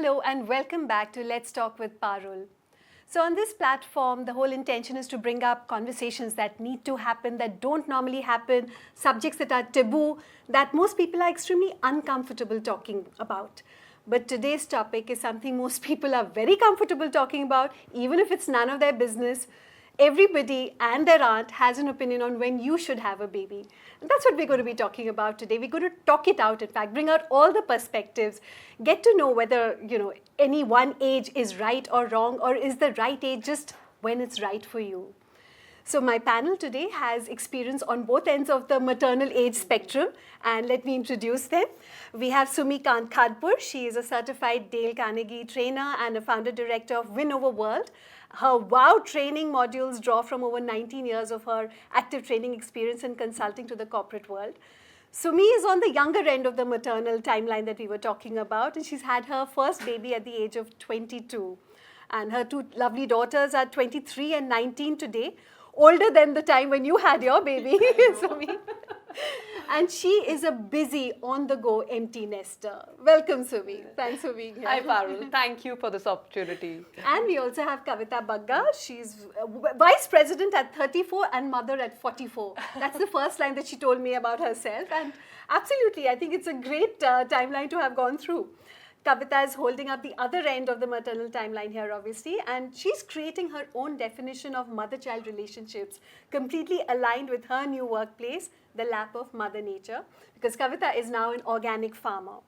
Hello and welcome back to Let's Talk with Parul. So on this platform, the whole intention is to bring up conversations that need to happen, that don't normally happen, subjects that are taboo, that most people are extremely uncomfortable talking about. But today's topic is something most people are very comfortable talking about, even if it's none of their business. Everybody and their aunt has an opinion on when you should have a baby. And that's what we're going to be talking about today. We're going to talk it out, in fact, bring out all the perspectives, get to know whether, any one age is right or wrong, or is the right age just when it's right for you. So my panel today has experience on both ends of the maternal age spectrum, and let me introduce them. We have Sumi Khandpur. She is a certified Dale Carnegie trainer and a founder director of Win Over World. Her WOW training modules draw from over 19 years of her active training experience and consulting to the corporate world. Sumi is on the younger end of the maternal timeline that we were talking about, and she's had her first baby at the age of 22. And her two lovely daughters are 23 and 19 today, older than the time when you had your baby, Sumi. And she is a busy, on-the-go empty nester. Welcome, Sumi. Thanks for being here. Hi, Parul. Thank you for this opportunity. And we also have Kavita Bagga. She's vice president at 34 and mother at 44. That's the first line that she told me about herself. And absolutely, I think it's a great timeline to have gone through. Kavita is holding up the other end of the maternal timeline here, obviously, and she's creating her own definition of mother-child relationships, completely aligned with her new workplace, the lap of Mother Nature, because Kavita is now an organic farmer.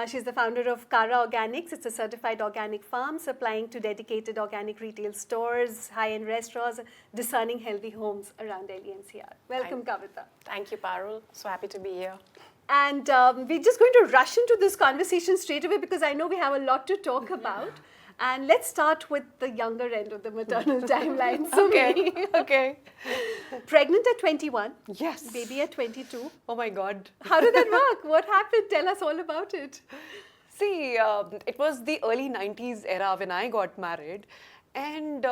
She's the founder of Kara Organics. It's a certified organic farm supplying to dedicated organic retail stores, high-end restaurants, discerning healthy homes around Delhi NCR. Welcome, Kavita. Thank you, Parul. So happy to be here. And we're just going to rush into this conversation straight away because I know we have a lot to talk about. And let's start with the younger end of the maternal timeline. Okay. Pregnant at 21. Yes. Baby at 22. Oh my God. How did that work? What happened? Tell us all about it. See, it was the early 90s era when I got married. And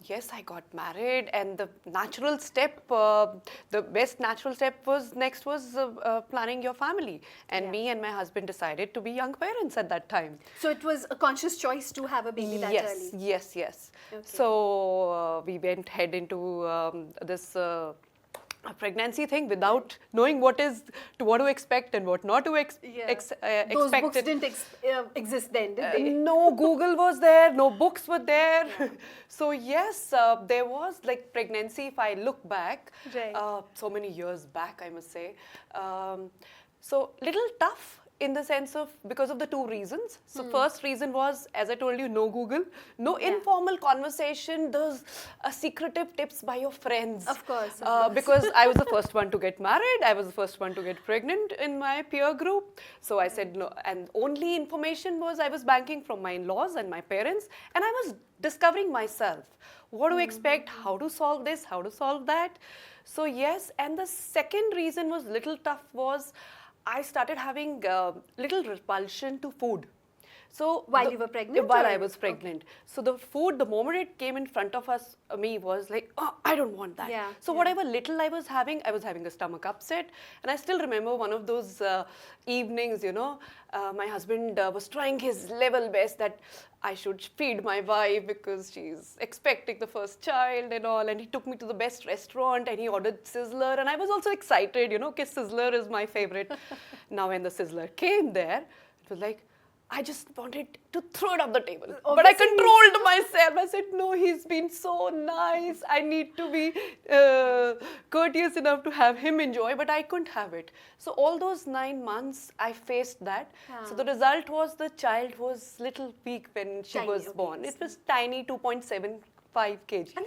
yes, I got married, and the natural step, the best natural step was planning your family. And me and my husband decided to be young parents at that time. So it was a conscious choice to have a baby that early? Yes. Okay. So we went head into this a pregnancy thing without knowing what to expect and what not to expect. Those books didn't exist then, did they? No, Google was there, no books were there. Yeah. So yes, there was like pregnancy, if I look back, so many years back, I must say. So little tough in the sense of, because of the two reasons. So first reason was, as I told you, no Google, no informal conversation, those secretive tips by your friends. Of course. Because I was the first one to get married, I was the first one to get pregnant in my peer group. So I said no, and only information was I was banking from my in-laws and my parents, and I was discovering myself. What to expect, how to solve this, how to solve that. So yes, and the second reason was little tough was, I started having little repulsion to food. So while you were pregnant? While I was pregnant. Okay. So the food, the moment it came in front of me was like, oh, I don't want that. So whatever little I was having a stomach upset. And I still remember one of those evenings, my husband was trying his level best that I should feed my wife because she's expecting the first child and all. And he took me to the best restaurant and he ordered Sizzler. And I was also excited, okay, Sizzler is my favorite. Now when the Sizzler came there, it was like, I just wanted to throw it off the table. Obviously. But I controlled myself. I said, no, he's been so nice. I need to be courteous enough to have him enjoy, but I couldn't have it. So all those 9 months, I faced that. So the result was the child was little weak when she was born. It was tiny, 2.75 kg. And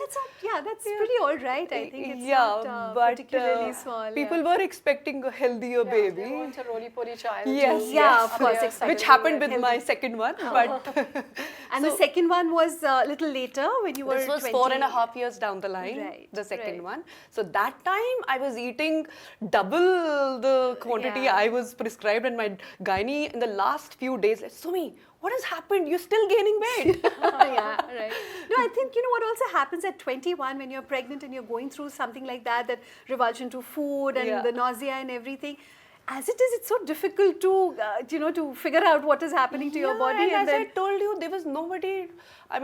that's pretty all right. I think it's not particularly small. People were expecting a healthier baby. They want a roly-poly child. Yes, of course. Which happened with my second one. But and the second one was a little later when you were 20. This was 4.5 years down the line, the second one. So that time I was eating double the quantity I was prescribed, and my gynae in the last few days like, Sumi, what has happened? You're still gaining weight. No, I think, what also happens at 21 when you're pregnant and you're going through something like that revulsion to food and the nausea and everything. as it is, it's so difficult to, to figure out what is happening to your body. And as I told you, there was nobody,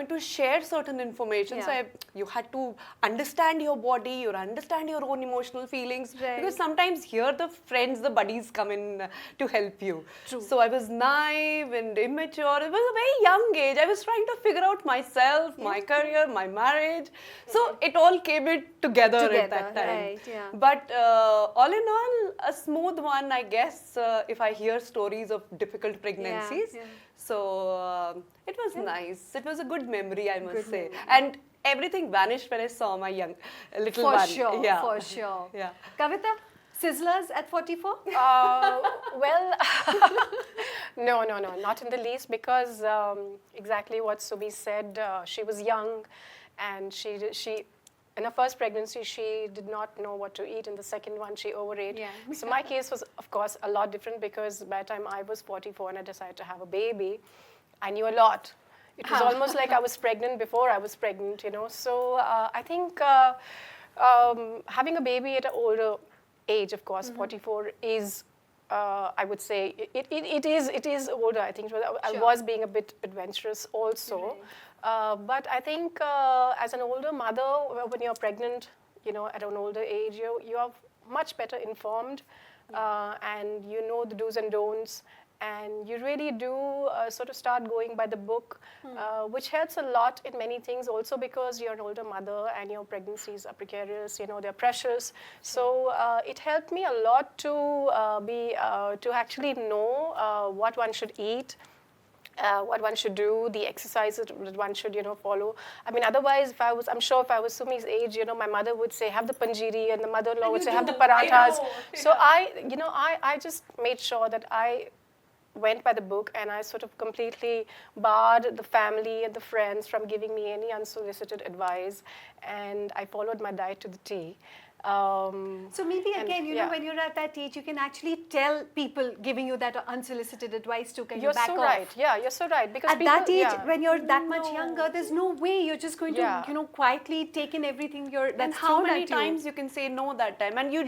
to share certain information. So you had to understand your body, you understand your own emotional feelings. Right. Because sometimes here the friends, the buddies come in to help you. True. So I was naive and immature. It was a very young age. I was trying to figure out myself, my career, my marriage. So it all came together at that time. Right, But all in all, a smooth one, I guess, if I hear stories of difficult pregnancies. So it was nice. It was a good memory, I must say. And everything vanished when I saw my little one. For sure, yeah. for sure. Yeah. Kavita, sizzlers at 44? Well, no, not in the least, because exactly what Sumi said, she was young, and she in her first pregnancy, she did not know what to eat. In the second one, she overate. Yeah. So my case was, of course, a lot different, because by the time I was 44 and I decided to have a baby, I knew a lot. It was almost like I was pregnant before I was pregnant, So I think having a baby at an older age, of course, 44 is, I would say, it is older. I think I was being a bit adventurous also. But I think as an older mother, when you're pregnant, at an older age, you are much better informed, and you know the do's and don'ts, and you really do sort of start going by the book, which helps a lot in many things also, because you're an older mother and your pregnancies are precarious, they're precious. So it helped me a lot to actually know what one should eat, what one should do, the exercises that one should, follow. I mean, otherwise, I'm sure if I was Sumi's age, my mother would say, have the panjiri, and the mother-in-law would say, have the paranthas. So I just made sure that I went by the book, and I sort of completely barred the family and the friends from giving me any unsolicited advice, and I followed my diet to the T. So maybe again, when you're at that age, you can actually tell people giving you that unsolicited advice to kind of back off. You're so right. Yeah, you're so right. Because at that age, when you're that much younger, there's no way you're just going to, quietly take in everything that's how many times you can say no that time, and you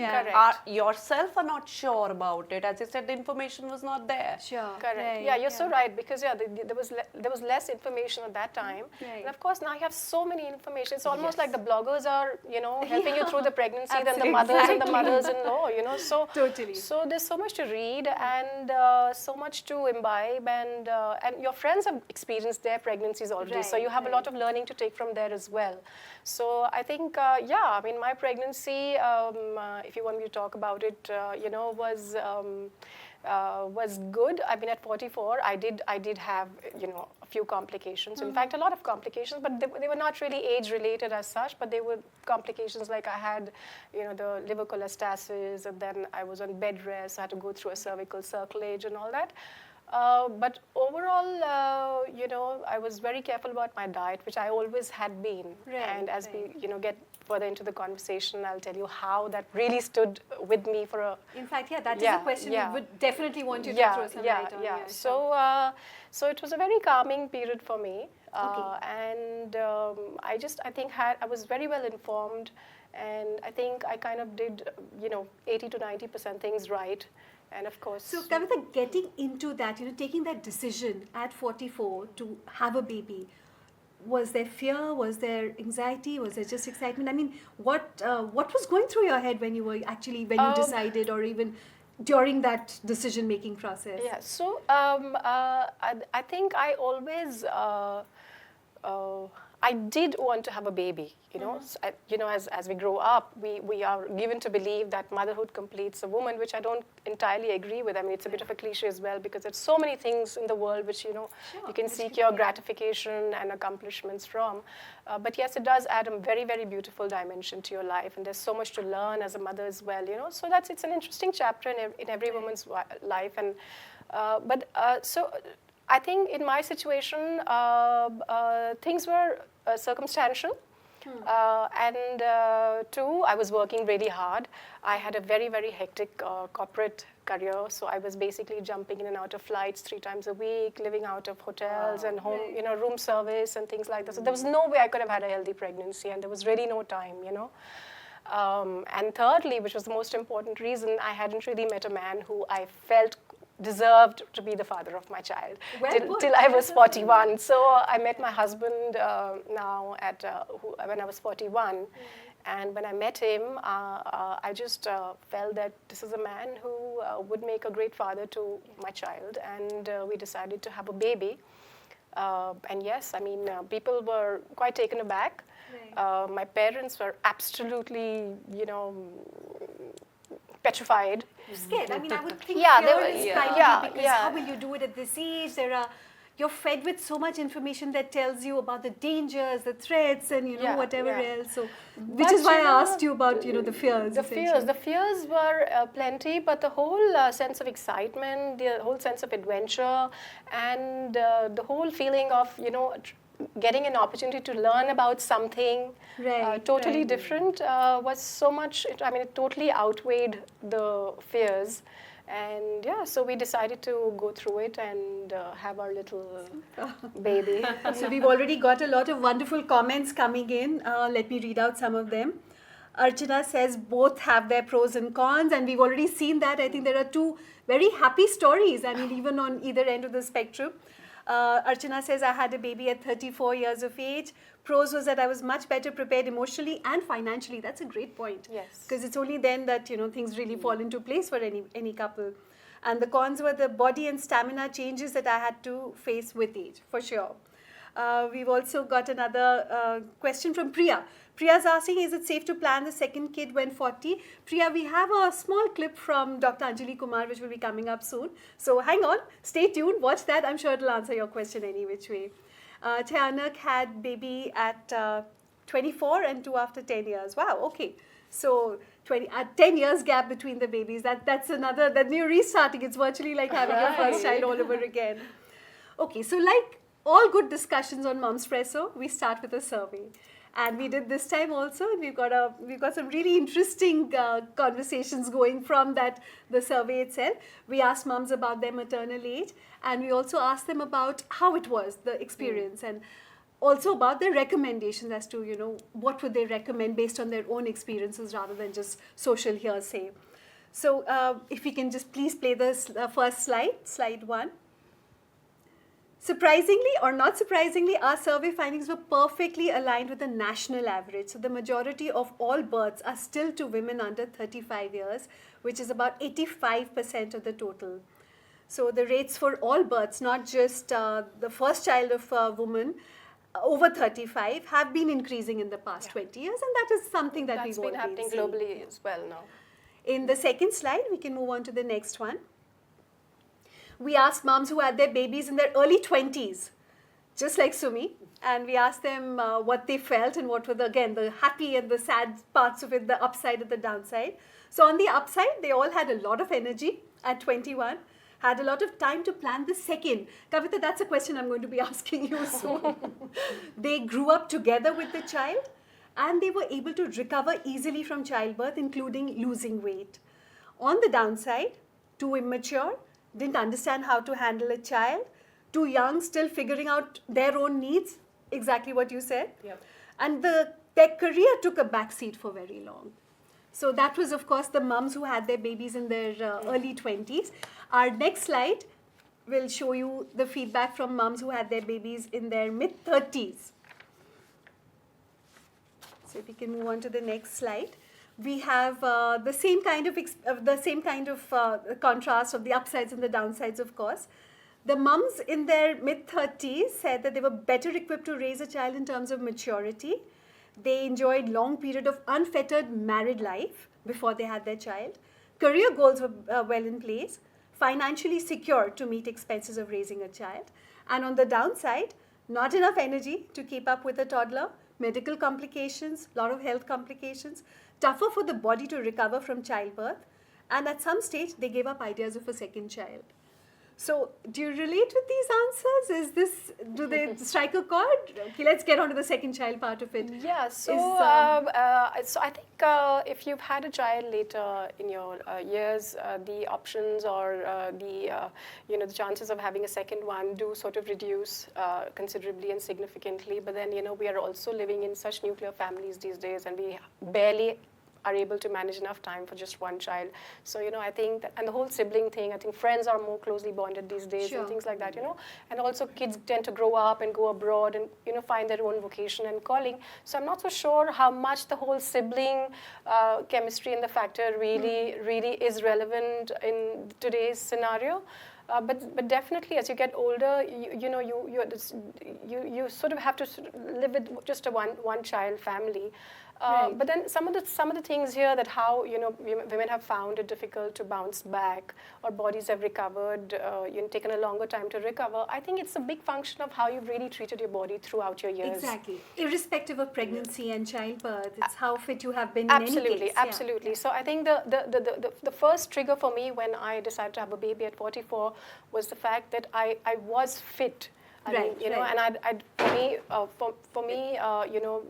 yourself are not sure about it. As I said, the information was not there. Sure. Correct. Right. Yeah, you're so right, because there was less information at that time, and of course now you have so many information. It's almost like the bloggers are, helping you through the pregnancy. Than the mothers and the mothers-in-law, So totally. So there's so much to read, and so much to imbibe, and your friends have experienced their pregnancies already, so you have a lot of learning to take from there as well. So I think, my pregnancy, if you want me to talk about it, was good. I mean, at 44, I did have, a few complications. In fact, a lot of complications, but they were not really age-related as such, but they were complications like I had, the liver cholestasis, and then I was on bed rest. I had to go through a cervical circlage and all that. But overall, I was very careful about my diet, which I always had been. And as we, get further into the conversation, I'll tell you how that really stood with me for a... In fact, that is a question we would definitely want you to throw some light on. So it was a very calming period for me. And I think I was very well informed, and I think I kind of did, 80 to 90% things right. And of course... So, Kavita, getting into that, taking that decision at 44 to have a baby, was there fear? Was there anxiety? Was there just excitement? I mean, what was going through your head when you decided, or even during that decision-making process? Yeah, so I think I always... I did want to have a baby, as we grow up, we are given to believe that motherhood completes a woman, which I don't entirely agree with. I mean, it's a bit of a cliche as well, because there's so many things in the world which, you can seek your gratification and accomplishments from. But yes, it does add a very, very beautiful dimension to your life, and there's so much to learn as a mother as well, So it's an interesting chapter in every woman's life. And so I think in my situation, things were circumstantial. And two, I was working really hard. I had a very, very hectic corporate career, so I was basically jumping in and out of flights 3 times a week, living out of hotels and home, room service and things like that. So there was no way I could have had a healthy pregnancy, and there was really no time, And thirdly, which was the most important reason, I hadn't really met a man who I felt deserved to be the father of my child till I was 41. So I met my husband now at when I was 41. And when I met him, I just felt that this is a man who would make a great father to my child. And we decided to have a baby. And yes, I mean, people were quite taken aback. Right. My parents were absolutely, petrified. Scared. I mean, I would think yeah, fear they were, is primary because how will you do it at this age? You're fed with so much information that tells you about the dangers, the threats, and whatever else. So, which is why I asked you about the fears. The fears were plenty, but the whole sense of excitement, the whole sense of adventure, and the whole feeling of getting an opportunity to learn about something totally different was so much. I mean, it totally outweighed the fears. And yeah, so we decided to go through it and have our little baby. So we've already got a lot of wonderful comments coming in. Let me read out some of them. Archana says both have their pros and cons, and we've already seen that. I think there are two very happy stories. I mean, even on either end of the spectrum. Archana says, I had a baby at 34 years of age. Pros was that I was much better prepared emotionally and financially. That's a great point. Yes. Because it's only then that, things really fall into place for any couple. And the cons were the body and stamina changes that I had to face with age, for sure. We've also got another question from Priya. Priya's asking, is it safe to plan the second kid when 40? Priya, we have a small clip from Dr. Anjali Kumar, which will be coming up soon. So hang on, stay tuned, watch that. I'm sure it'll answer your question any which way. Chayanak had baby at 24 and 2 after 10 years. Wow, okay. So 10 years gap between the babies. That's another, that you're restarting. It's virtually like having your first child all over again. Okay, so like all good discussions on Momspresso, we start with a survey. And we did this time also, and we've got some really interesting conversations going from the survey itself. We asked moms about their maternal age, and we also asked them about how it was, the experience, and also about their recommendations as to, what would they recommend based on their own experiences rather than just social hearsay. So if we can just please play this first slide 1. Surprisingly or not surprisingly, our survey findings were perfectly aligned with the national average. So the majority of all births are still to women under 35 years, which is about 85% of the total. So the rates for all births, not just the first child of a woman over 35, have been increasing in the past 20 years, and that is something that we've all been happening seeing. globally as well now. In the second slide, we can move on to the next one. We asked moms who had their babies in their early 20s, just like Sumi, and we asked them what they felt and what were the happy and the sad parts of it, the upside and the downside. So on the upside, they all had a lot of energy at 21, had a lot of time to plan the second. Kavita, that's a question I'm going to be asking you soon. They grew up together with the child, and they were able to recover easily from childbirth, including losing weight. On the downside, too immature, didn't understand how to handle a child, too young, still figuring out their own needs, exactly what you said. Yep. And their career took a backseat for very long. So that was, of course, the mums who had their babies in their early 20s. Our next slide will show you the feedback from mums who had their babies in their mid-30s. So if we can move on to the next slide. We have the same kind of contrast of the upsides and the downsides, of course. The mums in their mid-30s said that they were better equipped to raise a child in terms of maturity. They enjoyed long period of unfettered married life before they had their child. Career goals were well in place. Financially secure to meet expenses of raising a child. And on the downside, not enough energy to keep up with a toddler, medical complications, a lot of health complications, tougher for the body to recover from childbirth, and at some stage they gave up ideas of a second child. So do you relate with these answers? Do they strike a chord? Okay, let's get on to the second child part of it. Yeah, so I think if you've had a child later in your years, the options or the chances of having a second one do sort of reduce considerably and significantly. But then we are also living in such nuclear families these days, and we barely are able to manage enough time for just one child. So, I think that, and the whole sibling thing, I think friends are more closely bonded these days and things like that, and also kids tend to grow up and go abroad and, find their own vocation and calling. So I'm not so sure how much the whole sibling chemistry and the factor really is relevant in today's scenario. But definitely, as you get older, you sort of have to live with just a one child family. But then some of the things here that how women have found it difficult to bounce back, or bodies have recovered, taken a longer time to recover. I think it's a big function of how you've really treated your body throughout your years. Exactly, irrespective of pregnancy and childbirth, it's how fit you have been. Absolutely, in any case. absolutely. So I think the first trigger for me when I decided to have a baby at 44 was the fact that I was fit. I mean, and for me,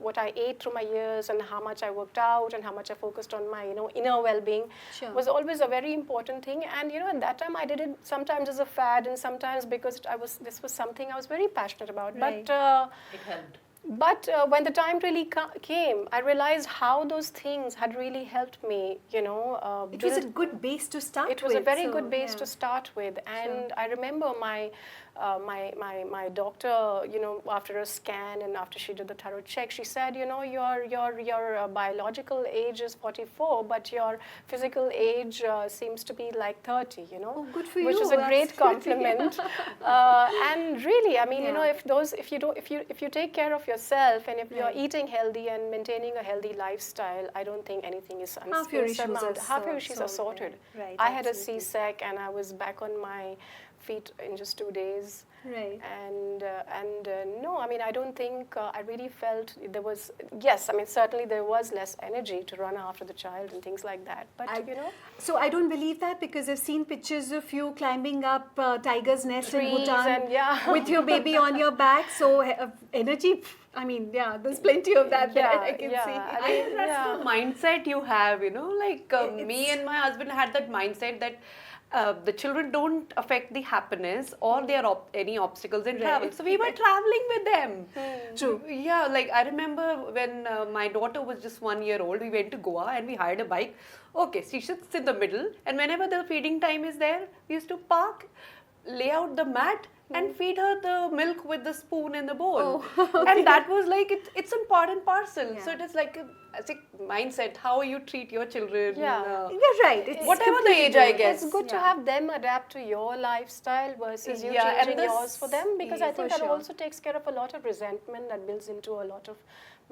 what I ate through my years and how much I worked out and how much I focused on my, inner well-being was always a very important thing. And, at that time I did it sometimes as a fad and sometimes because this was something I was very passionate about. Right. But it helped. But when the time really came, I realized how those things had really helped me, It was a good base to start with. It was a very good base to start with. And I remember my doctor, after a scan and after she did the thorough check, she said, your biological age is 44, but your physical age seems to be like 30, Oh, good for which you. is a great compliment. And really, I mean, if you take care of yourself and if you're eating healthy and maintaining a healthy lifestyle, I don't think anything is unsurmountable. Half your issues are sorted. Right, I had a absolutely. C-sec and I was back on my feet in just 2 days. Right. And no, I mean, I don't think I really felt there was, yes, I mean, certainly there was less energy to run after the child and things like that. But, So I don't believe that because I've seen pictures of you climbing up Tiger's Nest in trees Bhutan and with your baby on your back. So energy, I mean, there's plenty of that there, I can see. I think that's the mindset you have, like me and my husband had that mindset that the children don't affect the happiness or there are any obstacles in travel. So we were traveling with them. True. Yeah, like I remember when my daughter was just 1 year old, we went to Goa and we hired a bike. Okay, she sits in the middle and whenever the feeding time is there, we used to park, lay out the mat and feed her the milk with the spoon in the bowl. And that was like, it's an important parcel. So it is like a mindset, how you treat your children. You're right. It's whatever the age, I guess. It's good to have them adapt to your lifestyle versus you changing yours for them, because I think that also takes care of a lot of resentment that builds into a lot of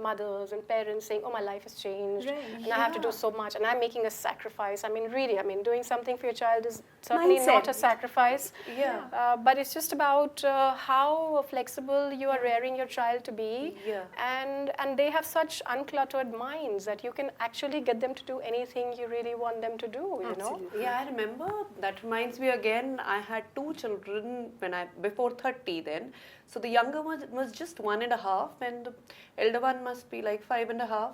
mothers and parents saying, oh, my life has changed and I have to do so much and I'm making a sacrifice. I mean, really, doing something for your child is certainly not a sacrifice. But it's just about how flexible you are rearing your child to be. And they have such uncluttered minds that you can actually get them to do anything you really want them to do, Yeah, I remember. That reminds me again, I had 2 children before 30 then. So the younger one was just 1.5 and the elder one must be like 5.5.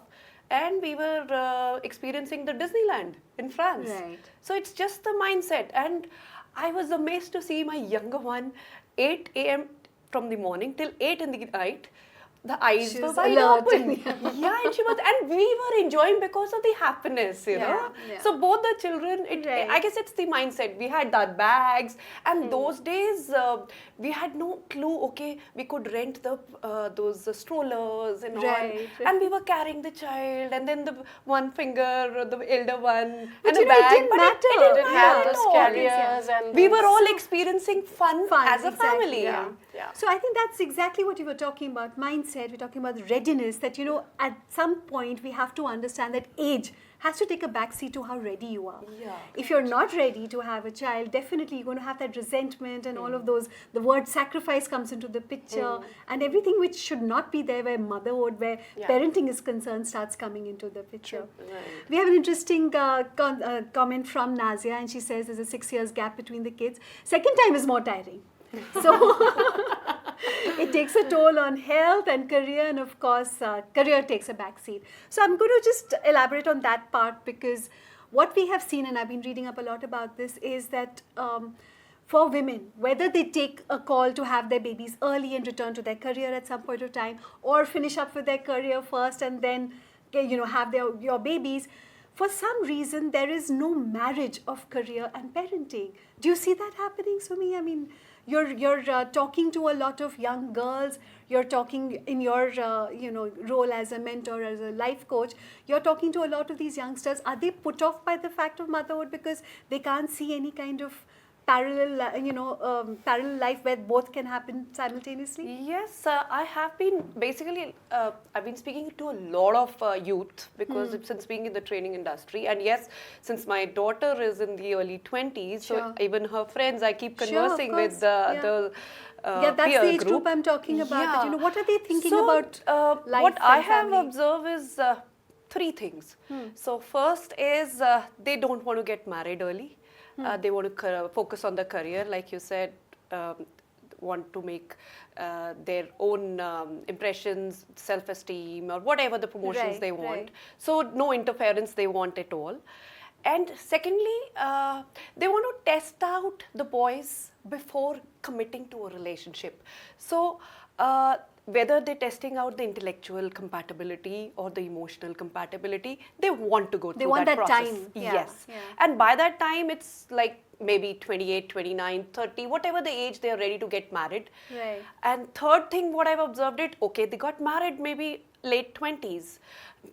And we were experiencing the Disneyland in France. Right. So it's just the mindset. And I was amazed to see my younger one, 8 a.m. from the morning till 8 in the night. The eyes were wide open. And she was, and we were enjoying because of the happiness, you know. So both the children, I guess it's the mindset. We had our bags, and those days we had no clue. Okay, we could rent those strollers and all, and we were carrying the child, and then the one finger, the elder one, but and the bag. It didn't matter. It didn't matter. Carriers and we were all experiencing fun as a family. So I think that's exactly what you were talking about, mindset. We're talking about readiness, that, at some point we have to understand that age has to take a backseat to how ready you are. If you're not ready to have a child, definitely you're going to have that resentment and all of those, the word sacrifice comes into the picture and everything which should not be there where motherhood, where parenting is concerned, starts coming into the picture. We have an interesting comment from Nazia, and she says there's a 6 years gap between the kids. Second time is more tiring. So it takes a toll on health and career, and of course career takes a backseat. So I'm going to just elaborate on that part, because what we have seen, and I've been reading up a lot about this, is that for women, whether they take a call to have their babies early and return to their career at some point of time, or finish up with their career first and then have your babies, for some reason, there is no marriage of career and parenting. Do you see that happening, Sumi? I mean, you're talking to a lot of young girls. You're talking in your role as a mentor, as a life coach. You're talking to a lot of these youngsters. Are they put off by the fact of motherhood because they can't see any kind of parallel life where both can happen simultaneously? Yes, I have been basically, I've been speaking to a lot of youth because since being in the training industry, and yes, since my daughter is in the early 20s, so even her friends, I keep conversing with the that's peer the age group. I'm talking about. Yeah. But, what are they thinking So, about life what I and have family? observed is three things. So first is they don't want to get married early. They want to focus on the career, like you said, want to make their own impressions, self-esteem, or whatever the promotions they want. Right. So no interference they want at all. And secondly, they want to test out the boys before committing to a relationship. So whether they're testing out the intellectual compatibility or the emotional compatibility, they want to go through that process. Time. Yes. And by that time, it's like maybe 28, 29, 30, whatever the age they are ready to get married. Right. And third thing, what I've observed it, okay, they got married maybe late 20s,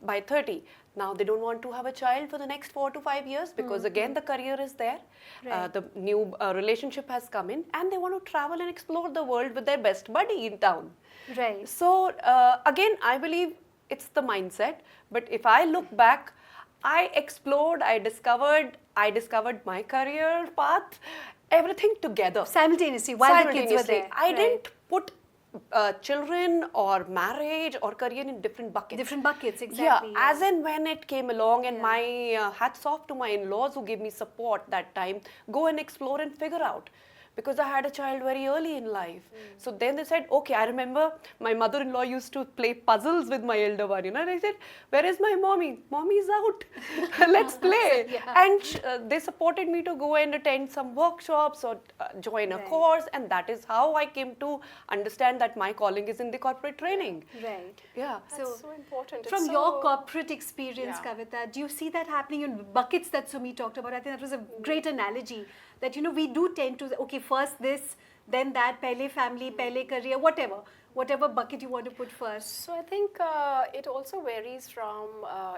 by 30. Now they don't want to have a child for the next 4 to 5 years because again the career is there, the new relationship has come in, and they want to travel and explore the world with their best buddy in town. Right. So again, I believe it's the mindset. But if I look back, I explored, I discovered my career path, everything together. Simultaneously, while the kids were there. I didn't put children or marriage or career in different buckets. Different buckets, exactly. Yeah, as and when it came along, and my hats off to my in-laws who gave me support that time, go and explore and figure out. Because I had a child very early in life. So then they said, okay, I remember my mother-in-law used to play puzzles with my elder one, and I said, where is my mommy? Mommy's out. Let's play. And they supported me to go and attend some workshops or join a course, and that is how I came to understand that my calling is in the corporate training. Right. Yeah. That's so important. From It's your so- corporate experience, Kavita, do you see that happening in buckets that Sumi talked about? I think that was a great analogy. That, we do tend to, okay, first this, then that, pehle family, pehle career, whatever bucket you want to put first. So I think it also varies from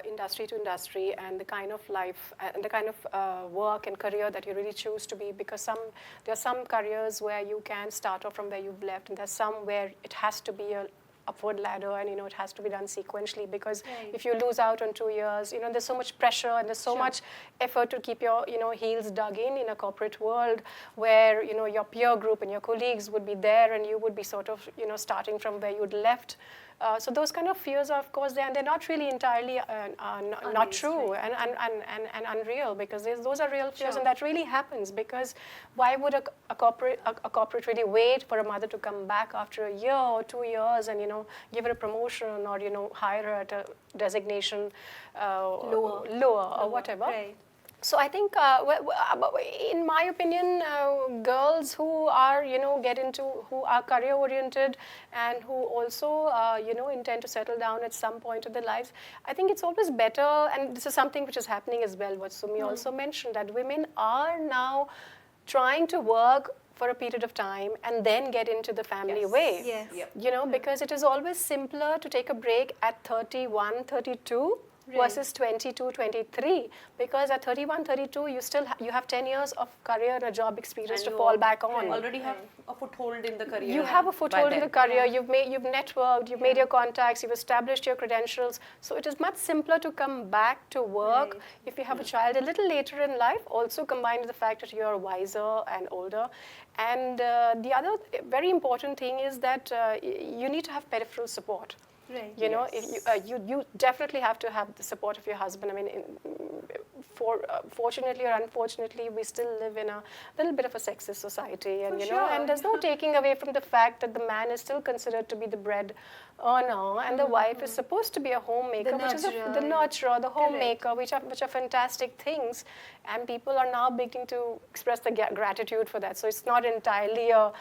industry to industry and the kind of life and the kind of work and career that you really choose to be, because there are some careers where you can start off from where you've left, and there's some where it has to be a upward ladder, and it has to be done sequentially, because if you lose out on 2 years, there's so much pressure and there's so much effort to keep your heels dug in a corporate world where your peer group and your colleagues would be there and you would be sort of starting from where you'd left. So those kind of fears are, of course, there, and they're not really entirely not true and unreal, because those are real fears, and that really happens. Because why would a corporate really wait for a mother to come back after a year or 2 years and give her a promotion or hire her at a designation lower or whatever? Right. So I think, in my opinion, girls who are, who are career-oriented and who also, intend to settle down at some point of their lives, I think it's always better, and this is something which is happening as well, what Sumi also mentioned, that women are now trying to work for a period of time and then get into the family way. Yes. Yep. Because it is always simpler to take a break at 31, 32, versus 22, 23, because at 31, 32, you have 10 years of career and a job experience to fall back on. You already have a foothold in the career. You have a foothold in the career. You've networked. You've made your contacts. You've established your credentials. So it is much simpler to come back to work if you have a child a little later in life. Also combined with the fact that you're wiser and older. And the other very important thing is that you need to have peripheral support. Right. You definitely have to have the support of your husband. I mean, fortunately or unfortunately, we still live in a little bit of a sexist society, and and there's no taking away from the fact that the man is still considered to be the earner, and the wife is supposed to be a homemaker, The which is nurturer, the nurturer, the homemaker, Correct. which are fantastic things, and people are now beginning to express the gratitude for that. So it's not entirely a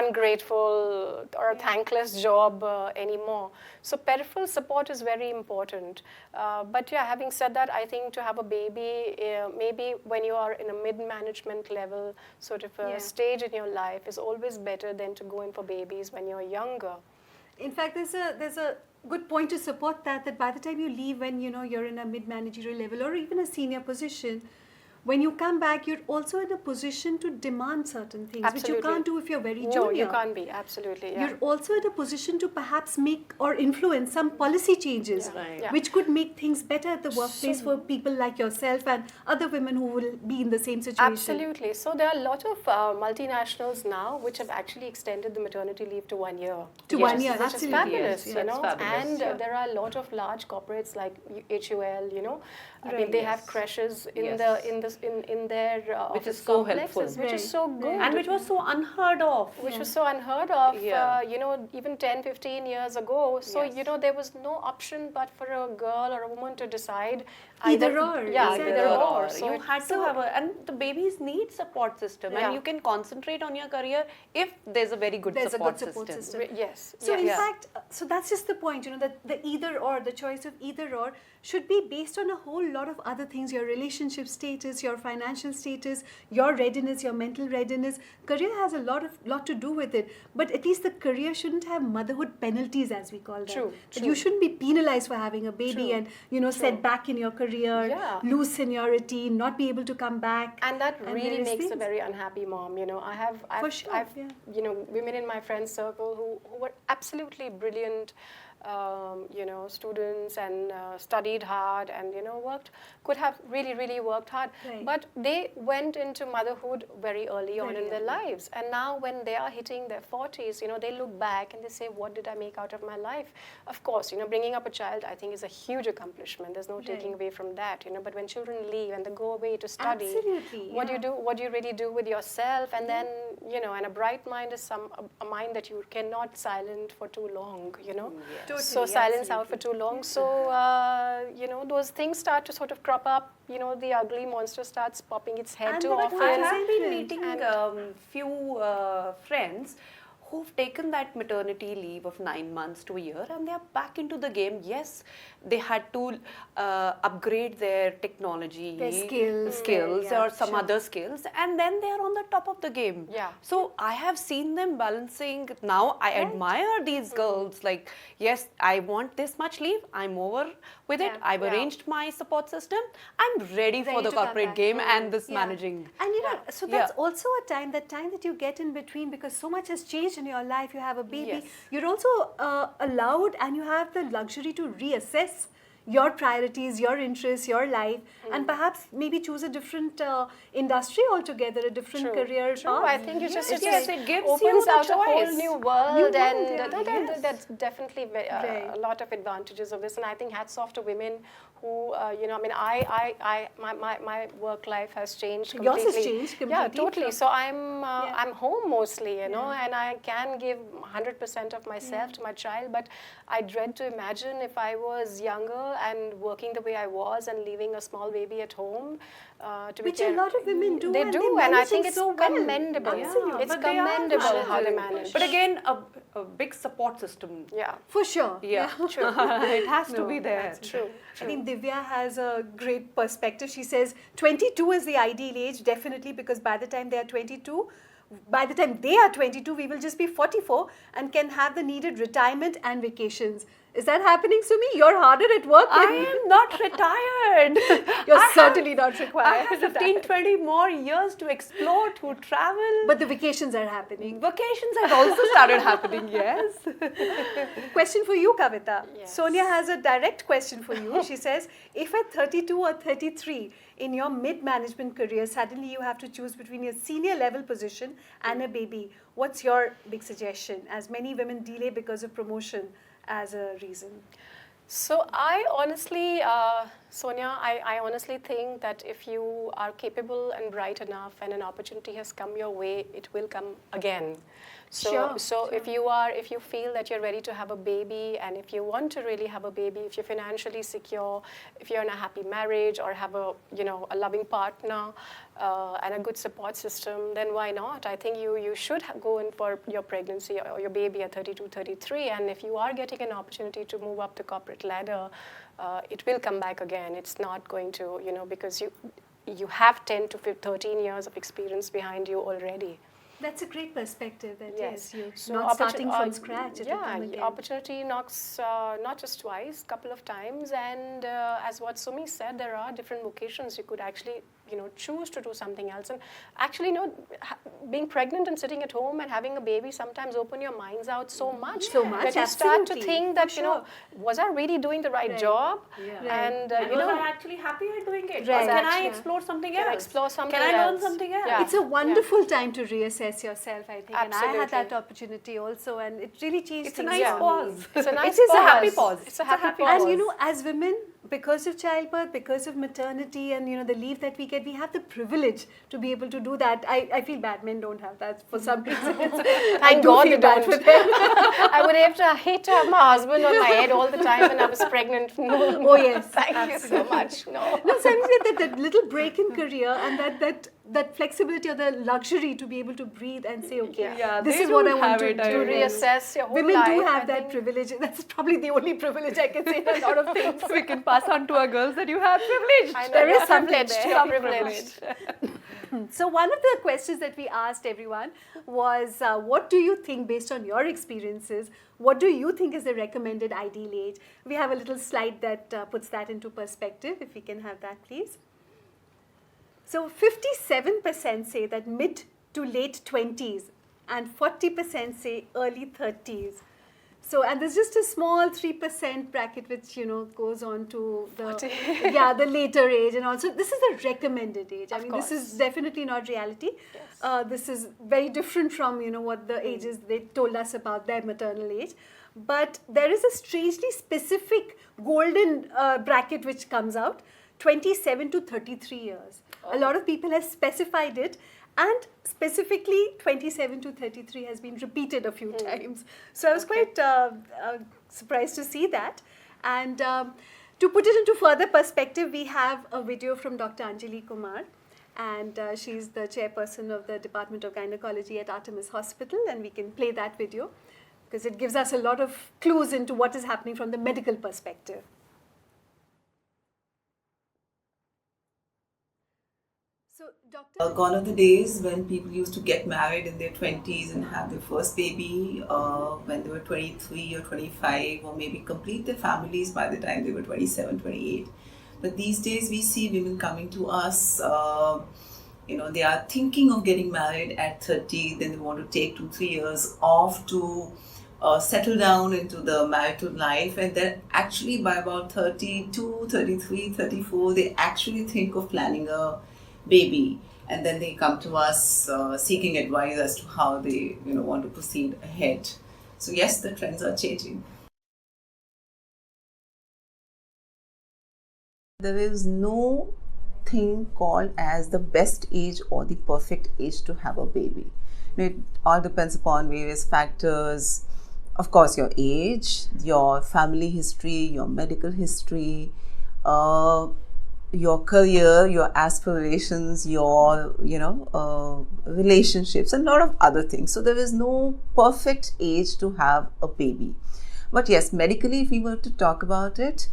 ungrateful or a thankless job anymore. So peripheral support is very important. But yeah, having said that, I think to have a baby, maybe when you are in a mid-management level sort of a stage in your life, is always better than to go in for babies when you're younger. In fact, there's a good point to support that by the time you leave, when you're in a mid-managerial level or even a senior position, when you come back, you're also in a position to demand certain things, which you can't do if you're very junior. No, you can't be, absolutely. Yeah. You're also in a position to perhaps make or influence some policy changes, which could make things better at the workplace for people like yourself and other women who will be in the same situation. Absolutely. So there are a lot of multinationals now which have actually extended the maternity leave to 1 year. To 1 year, which is fabulous, Yes, that's fabulous. And there are a lot of large corporates like HUL, I mean, they have creches in their which is office so complexes, helpful. which is so good. And which was so unheard of. Which was so unheard of, Yeah. even 10, 15 years ago. So, Yes. there was no option but for a girl or a woman to decide Either or. Yeah, Exactly. either or. So you had to have and the babies need support system, Yeah. and you can concentrate on your career if there's a very good There's a support good support system. system. Yes. So yes. in fact, so that's just the point, that the either or, the choice of either or should be based on a whole lot of other things: your relationship status, your financial status, your readiness, your mental readiness. Career has a lot to do with it, but at least the career shouldn't have motherhood penalties, as we call them. True, That true. you shouldn't be penalized for having a baby True, and set back in your career, Yeah. lose seniority, not be able to come back. And that really various makes a things. very unhappy mom. For sure, I've women in my friend circle who were absolutely brilliant, students and studied hard and could have really worked hard. Right. But they went into motherhood very early on Very in their early. lives, and now when they are hitting their 40s, they look back and they say, "What did I make out of my life?" Of course, bringing up a child, I think, is a huge accomplishment. There's no taking Right. away from that. But when children leave and they go away to study, Absolutely, what do you yeah. do? What do you really do with yourself? And then and a bright mind is a mind that you cannot silent for too long. Totally, So silence out for absolutely. too long. So those things start to sort of crop up. The ugly monster starts popping its head And too there are often. I have Exactly. been meeting few friends who've taken that maternity leave of 9 months to a year, and they are back into the game. Yes, they had to upgrade their technology, Their skills, or some other skills, and then they are on the top of the game. Yeah. So I have seen them balancing. Now I admire these girls. Like, yes, I want this much leave. I'm over with it. I've arranged my support system. I'm ready for Ready the to come corporate back. game and this Yeah. managing. And so that's Yeah. also a time, that time that you get in between, because so much has changed in your life. You have a baby. Yes. You're also allowed, and you have the luxury to reassess your priorities, your interests, your life, and perhaps maybe choose a different industry altogether, a different career True. path. I think it just it gives opens you the out a whole choice. new world, New world, and yeah. Yes. that's definitely Right. a lot of advantages of this. And I think hats off to women who, my work life has changed completely. Yours has changed Yeah, completely totally. from- So I'm home mostly, and I can give 100% of myself to my child, but I dread to imagine if I was younger and working the way I was and leaving a small baby at home. Which a lot of women do, They and do, they and I manage think it it's so well. commendable. Absolutely. It's But they are commendable how they managing. manage. But again, a big support system. Yeah, For sure. Yeah, it has to be there. true. I think Divya has a great perspective. She says 22 is the ideal age, definitely, because by the time they are 22, we will just be 44 and can have the needed retirement and vacations. Is that happening, Sumi? You're harder at work. I am not retired. You're I certainly have- not I required. have 15, 20 more years to explore, to travel. But the vacations are happening. Vacations have also started happening, yes. Question for you, Kavita. Yes. Sonia has a direct question for you. She says, if at 32 or 33 in your mid-management career, suddenly you have to choose between your senior level position and a baby, what's your big suggestion? As many women delay because of promotion as a reason. So I honestly, Sonia, I honestly think that if you are capable and bright enough and an opportunity has come your way, it will come again. So if you feel that you're ready to have a baby, and if you want to really have a baby, if you're financially secure, if you're in a happy marriage or have a loving partner and a good support system, then why not? I think you should go in for your pregnancy or your baby at 32, 33, and if you are getting an opportunity to move up the corporate ladder, it will come back again. It's not going to, because you have 10 to 13 years of experience behind you already. That's a great perspective. That Yes. you're So not starting from scratch. It'll come the again. opportunity knocks not just twice, couple of times, and as what Sumi said, there are different vocations. You could actually choose to do something else, and actually being pregnant and sitting at home and having a baby sometimes open your minds out so much that you start to think that was I really doing the right job? And was I actually happy at doing it? Right. Or can I explore something else? Can I learn something else? Yeah. It's a wonderful time to reassess yourself, I think. Absolutely. And I had that opportunity also, and it really changed It's a things nice for me. pause. It's a nice It is a pause. happy pause. It's a happy pause. And as women, because of childbirth, because of maternity, and the leave that we get, we have the privilege to be able to do that. I feel bad men don't have that for some reason. Thank God they don't. I would hate to have my husband on my head all the time when I was pregnant. Oh yes, Thank you so much. No. No, so I'm saying that little break in career and that flexibility or the luxury to be able to breathe and say, okay, this they is what I don't want have to it, do. I To really reassess your whole Women life. do have I that think. privilege. That's probably the only privilege I can say in a lot of things. We can pass on to our girls that you have privilege. I know, There is you're something privileged. there. You're privileged. So one of the questions that we asked everyone was, what do you think, based on your experiences, what do you think is the recommended ideal age? We have a little slide that puts that into perspective, if we can have that, please. So 57% say that mid to late 20s and 40% say early 30s. So, and there's just a small 3% bracket which, goes on to the later age and also this is the recommended age. I mean, this is definitely not reality. Yes. This is very different from, what the ages they told us about their maternal age. But there is a strangely specific golden bracket which comes out, 27 to 33 years. A lot of people have specified it, and specifically 27 to 33 has been repeated a few times. So I was quite surprised to see that. And to put it into further perspective, we have a video from Dr. Anjali Kumar, and she's the chairperson of the Department of Gynecology at Artemis Hospital, and we can play that video because it gives us a lot of clues into what is happening from the medical perspective. So, Doctor, Gone are the days when people used to get married in their 20s and have their first baby when they were 23 or 25, or maybe complete their families by the time they were 27, 28. But these days we see women coming to us, they are thinking of getting married at 30, then they want to take 2-3 years off to settle down into the marital life, and then actually by about 32, 33, 34, they actually think of planning a baby, and then they come to us seeking advice as to how they want to proceed ahead. So yes, the trends are changing. There is no thing called as the best age or the perfect age to have a baby. It all depends upon various factors. Of course, your age, your family history, your medical history, your career, your aspirations, your relationships, and a lot of other things. So there is no perfect age to have a baby. But yes, medically, if we were to talk about it,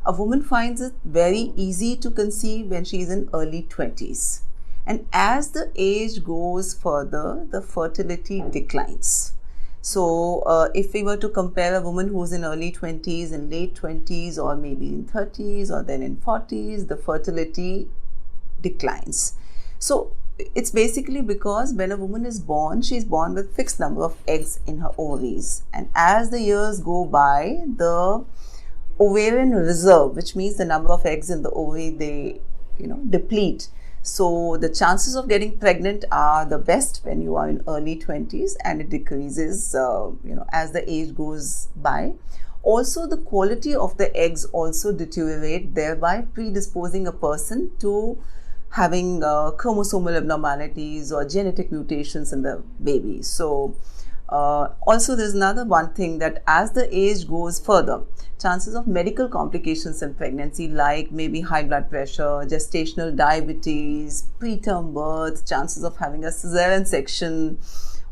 a woman finds it very easy to conceive when she is in early 20s. And as the age goes further, the fertility declines. So if we were to compare a woman who's in early 20s and late 20s, or maybe in 30s or then in 40s, the fertility declines. So it's basically because when a woman is born, she's born with fixed number of eggs in her ovaries. And as the years go by, the ovarian reserve, which means the number of eggs in the ovary, they deplete. So the chances of getting pregnant are the best when you are in early 20s, and it decreases as the age goes by. Also, the quality of the eggs also deteriorate, thereby predisposing a person to having chromosomal abnormalities or genetic mutations in the baby. So Also, there's another one thing that as the age goes further, chances of medical complications in pregnancy, like maybe high blood pressure, gestational diabetes, preterm birth, chances of having a cesarean section,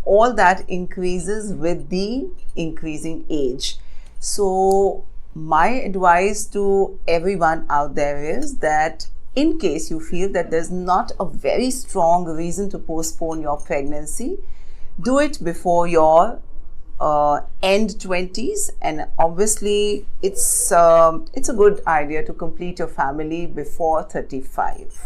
all that increases with the increasing age. So, my advice to everyone out there is that in case you feel that there's not a very strong reason to postpone your pregnancy, do it before your end 20s, and obviously it's a good idea to complete your family before 35.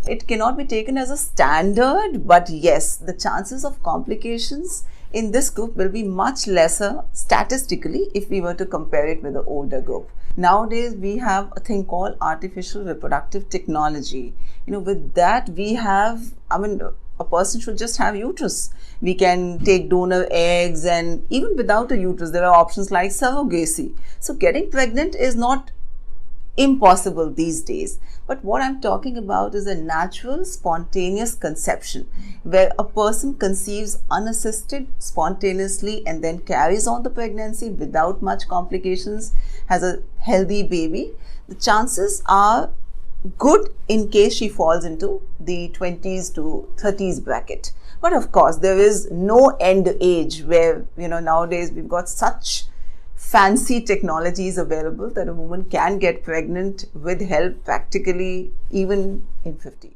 It cannot be taken as a standard, but yes, the chances of complications in this group will be much lesser statistically if we were to compare it with the older group. Nowadays, we have a thing called artificial reproductive technology. With that, we have, a person should just have uterus. We can take donor eggs, and even without a uterus, there are options like surrogacy. So getting pregnant is not impossible these days. But what I'm talking about is a natural, spontaneous conception where a person conceives unassisted, spontaneously, and then carries on the pregnancy without much complications, has a healthy baby. The chances are good in case she falls into the 20s to 30s bracket. But of course, there is no end age where, nowadays we've got such fancy technologies available that a woman can get pregnant with help practically even in 50s.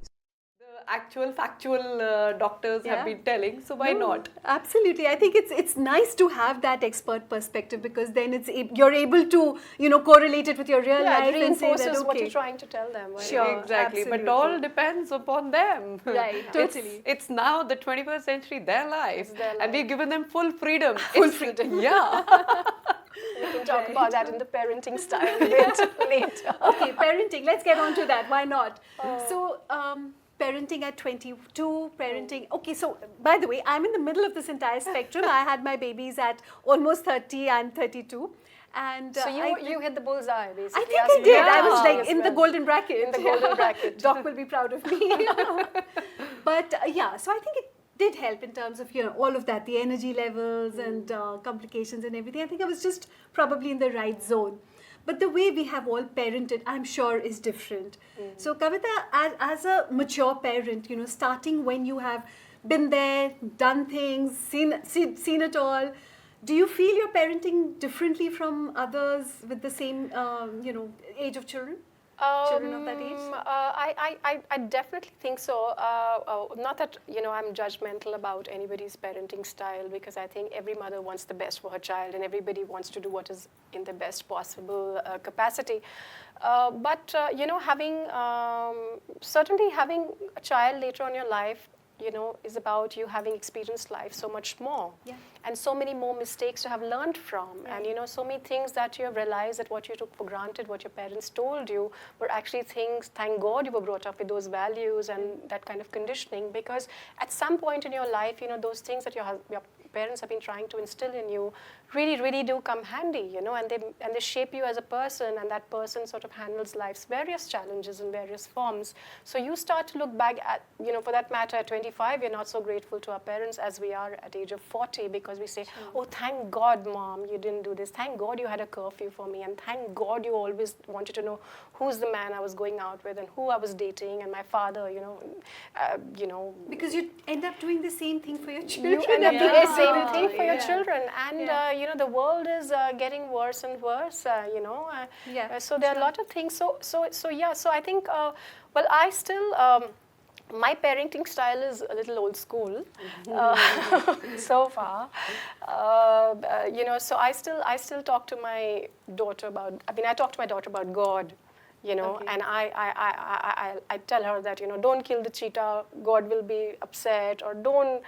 The actual factual doctors have been telling, so why not? Absolutely. I think it's nice to have that expert perspective, because then you're able to correlate it with your real life it and say reinforces that, okay, what you're trying to tell them. Right? Sure. Exactly, but absolutely. all depends upon them. Right, totally. It's now the 21st century, their life, their and we've given them full freedom. Full freedom. Yeah. We can talk about that in the parenting style a bit later. Okay, parenting. Let's get on to that. Why not? So, parenting at 22, parenting. Okay, so by the way, I'm in the middle of this entire spectrum. I had my babies at almost 30 and 32. And So you hit the bullseye, basically. I think I did. I was Yeah. like in the golden bracket. In the golden bracket. Doc will be proud of me. But yeah, so I think it did help in terms of all of that, the energy levels and complications and everything. I think I was just probably in the right zone. But the way we have all parented, I'm sure, is different. So Kavita, as a mature parent, starting when you have been there, done things, seen it all, do you feel you're parenting differently from others with the same, age of children? Children of that age? I definitely think so. Not that I'm judgmental about anybody's parenting style, because I think every mother wants the best for her child, and everybody wants to do what is in the best possible capacity. But certainly having a child later on in your life, is about you having experienced life so much more. Yeah. And so many more mistakes to have learned from. Right. And, so many things that you have realized that what you took for granted, what your parents told you, were actually things, thank God you were brought up with those values and that kind of conditioning. Because at some point in your life, those things that your parents have been trying to instill in you really, really do come handy, and they shape you as a person, and that person sort of handles life's various challenges in various forms. So you start to look back at, for that matter, at 25, we're not so grateful to our parents as we are at age of 40, because we say, oh, thank God, Mom, you didn't do this. Thank God you had a curfew for me, and thank God you always wanted to know who's the man I was going out with and who I was dating, and my father, Because you end up doing the same thing for your children. You end up doing the same thing for your Yeah. children, and the world is getting worse and worse. So there are a lot of things. So I think. I still. My parenting style is a little old school, so far. So I still talk to my daughter about. I talk to my daughter about God. Okay. And I tell her that, don't kill the cheetah, God will be upset, or don't,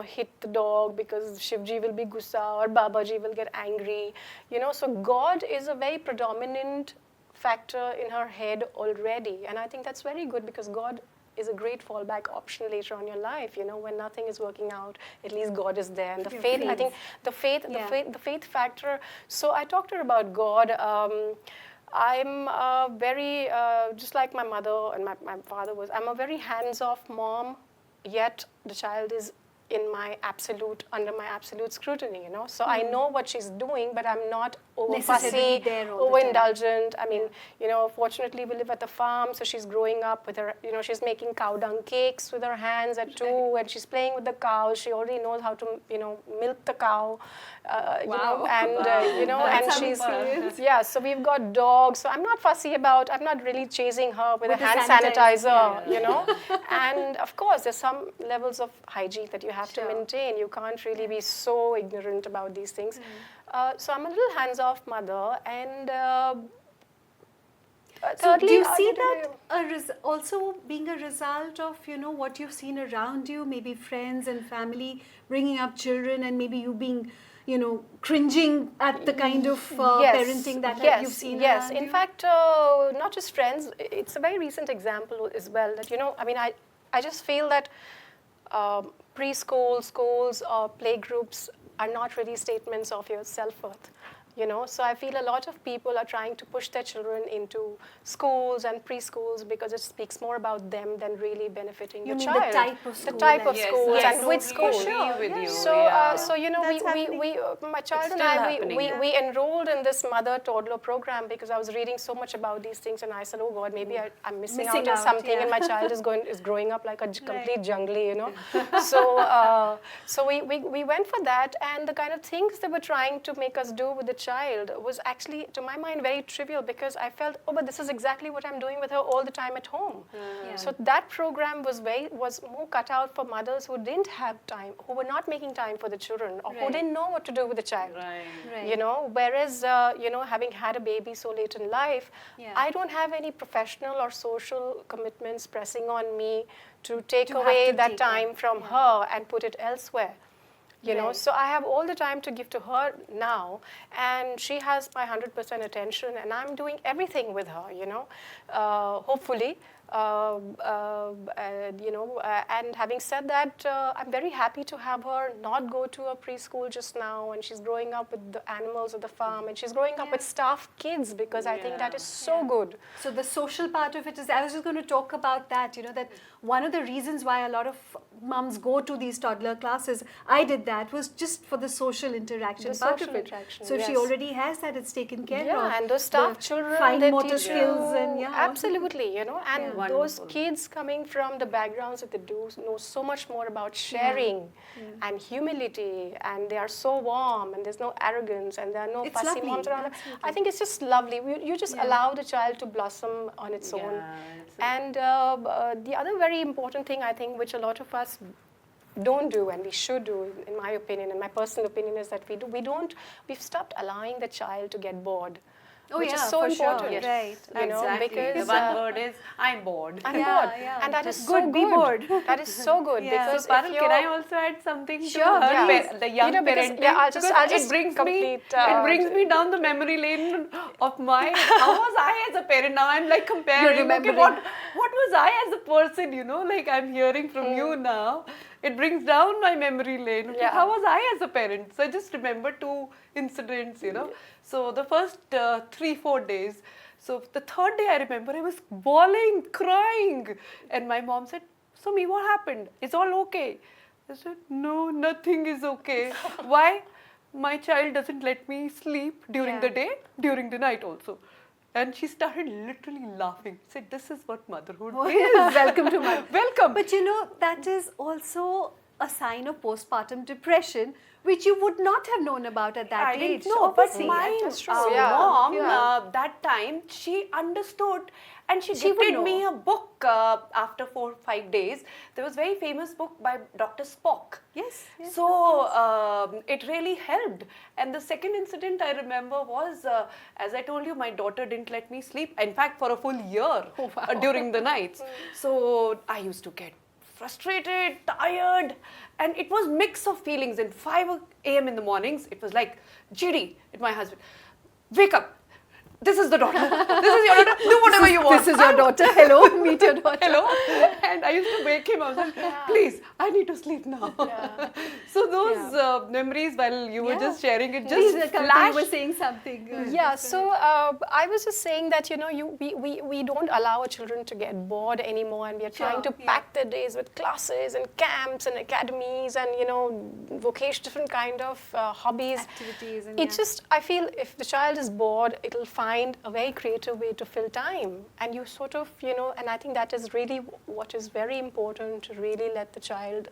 hit the dog because Shivji will be gussa, or Babaji will get angry, so God is a very predominant factor in her head already, and I think that's very good, because God is a great fallback option later on in your life, when nothing is working out, at least God is there. And the faith, I think the faith factor. So I talked to her about God. I'm very, just like my mother and my father was, I'm a very hands-off mom, yet the child is under my absolute scrutiny, you know. So I know what she's doing, but I'm not over Necessarily fussy, there all the time. overindulgent. I mean, you know, fortunately we live at the farm, so she's growing up with her, you know, she's making cow dung cakes with her hands at 2, and she's playing with the cows. She already knows how to, you know, milk the cow, you know, and you know, and she's yeah. So we've got dogs. So I'm not fussy about. I'm not really chasing her with a the hand sanitizer, sanitizer, you know. And of course, there's some levels of hygiene that you have to maintain. You can't really be so ignorant about these things. So I'm a little hands-off mother, and so do thirdly, you see that also being a result of, you know, what you've seen around you, maybe friends and family bringing up children, and maybe you being, you know, cringing at the kind of parenting that you've seen Yes, around in you? fact, not just friends, it's a very recent example as well that, you know, I mean, I just feel that preschool, schools or playgroups are not really statements of your self-worth. You know, so I feel a lot of people are trying to push their children into schools and preschools because it speaks more about them than really benefiting You the mean child. the type of school The type and- of schools Yes, and which school. with you. So you know, That's we my child It's and still I, happening, we enrolled in this mother-toddler program because I was reading so much about these things, and I said, oh God, maybe I'm missing out on something, and my child is growing up like a complete jungly, you know. So we went for that, and the kind of things they were trying to make us do with the child was actually, to my mind, very trivial, because I felt, oh, but this is exactly what I'm doing with her all the time at home. So that program was more cut out for mothers who didn't have time, who were not making time for the children, or who didn't know what to do with the child. You know, whereas you know, having had a baby so late in life, I don't have any professional or social commitments pressing on me to take away that time from her and put it elsewhere. You know, so I have all the time to give to her now, and she has my 100% attention, and I'm doing everything with her, you know, hopefully. You know, and having said that, I'm very happy to have her not go to a preschool just now, and she's growing up with the animals at the farm, and she's growing up with staff kids, because I think that is so good. So the social part of it is, I was just going to talk about that, you know, that one of the reasons why a lot of mums go to these toddler classes, I did that, was just for the social interaction part of it. So if she already has that, it's taken care of. Yeah, and those staff children, fine they motor teach skills you, and absolutely, you know, and those Wonderful. kids coming from the backgrounds that they do know so much more about sharing and humility, and they are so warm, and there's no arrogance, and there are no It's fussy lovely, moms around. absolutely. I think it's just lovely. You just allow the child to blossom on its own. And the other very important thing, I think, which a lot of us don't do, and we should do, in my opinion, and my personal opinion, is that we've stopped allowing the child to get bored. Which is so important, right? You know, Exactly. because the one word is, I'm bored. I'm bored, and that is so good. Be bored. That is so good, because So, Parul, if can I you're also add something Sure, to her, yeah. the young You know, because- parenting? yeah, I'll just it brings complete, it brings me down the memory lane of my, how was I as a parent? Now I'm like comparing, okay, what was I as a person, you know, like I'm hearing from you now. It brings down my memory lane. Okay, how was I as a parent? So I just remember 2 incidents, you know. So the first 3-4 days, so the third day I remember I was bawling, crying, and my mom said, Sumi, what happened? Is all okay? I said, no, nothing is okay. Why? My child doesn't let me sleep during the day, during the night also. And she started literally laughing. Said, this is what motherhood is. Welcome to motherhood. Welcome. But you know, that is also a sign of postpartum depression, which you would not have known about at that I age. didn't know, but obviously. my That's true. mom, Yeah. that time, she understood, and she would gifted know. me a book after 4 or 5 days. There was a very famous book by Dr. Spock. Yes. So it really helped. And the second incident I remember was, as I told you, my daughter didn't let me sleep. In fact, for a full year during the nights. So I used to get frustrated, tired, and it was mix of feelings. And 5 a.m. in the mornings, it was like, GD, my husband, wake up. this is the daughter. This is your daughter. Do whatever you want. This is your daughter. Hello, meet your daughter. Hello. And I used to wake him up. And please, I need to sleep now. So those memories, while you were just sharing it, just flashed. You were saying something. So I was just saying that, you know, we don't allow our children to get bored anymore, and we are trying to pack their days with classes and camps and academies and, you know, different kind of hobbies. Activities. And It's just, I feel if the child is bored, it'll find a very creative way to fill time. And you sort of, you know, and I think that is really what is very important, to really let the child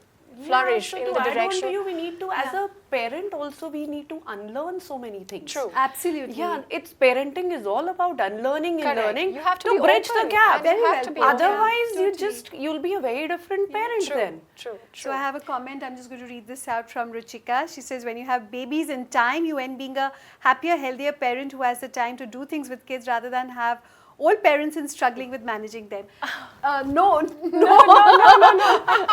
flourish in the direction. To you, we need to, as a parent also, we need to unlearn so many things. True. Absolutely. Yeah, it's parenting is all about unlearning and learning. You have to be bridge open, the gap. and you have to be Otherwise, open. you'll be a very different parent then. True. So I have a comment. I'm just going to read this out from Ruchika. She says, when you have babies in time, you end being a happier, healthier parent who has the time to do things with kids rather than have old parents and struggling with managing them. No.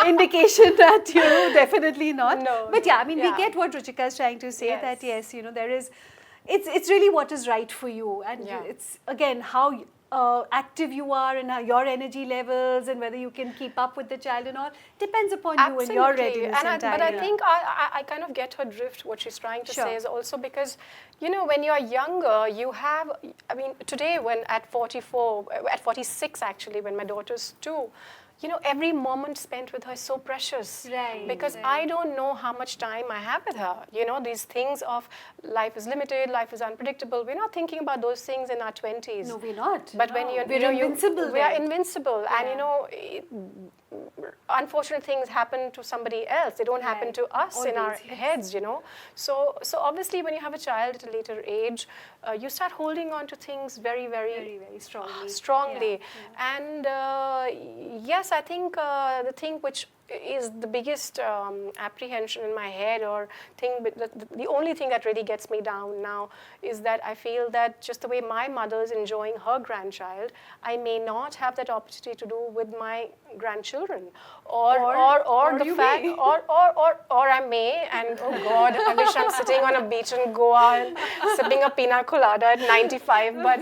Indication that, you know, definitely not. No. But yeah, I mean, we get what Ruchika is trying to say, that yes, you know, there is, it's really what is right for you. And it's, again, how active you are and how your energy levels and whether you can keep up with the child and all depends upon you and your readiness and time. But I think I kind of get her drift. What she's trying to say is also because, you know, when you're younger, you have, I mean, today when at 46 actually, when my daughter's 2, you know, every moment spent with her is so precious. Right. Because I don't know how much time I have with her. You know, these things of life is limited, life is unpredictable. We're not thinking about those things in our 20s. No, we're not. But when we're invincible. We are invincible. And, you know, unfortunate things happen to somebody else. They don't happen to us in our heads, you know. So obviously when you have a child at a later age, you start holding on to things very, very strongly. And yes, I think the thing which is the biggest apprehension in my head, or the only thing that really gets me down now, is that I feel that just the way my mother is enjoying her grandchild, I may not have that opportunity to do with my grandchildren, or the fact, or I may, and oh God, I wish I'm sitting on a beach in Goa and sipping a pina colada at 95, but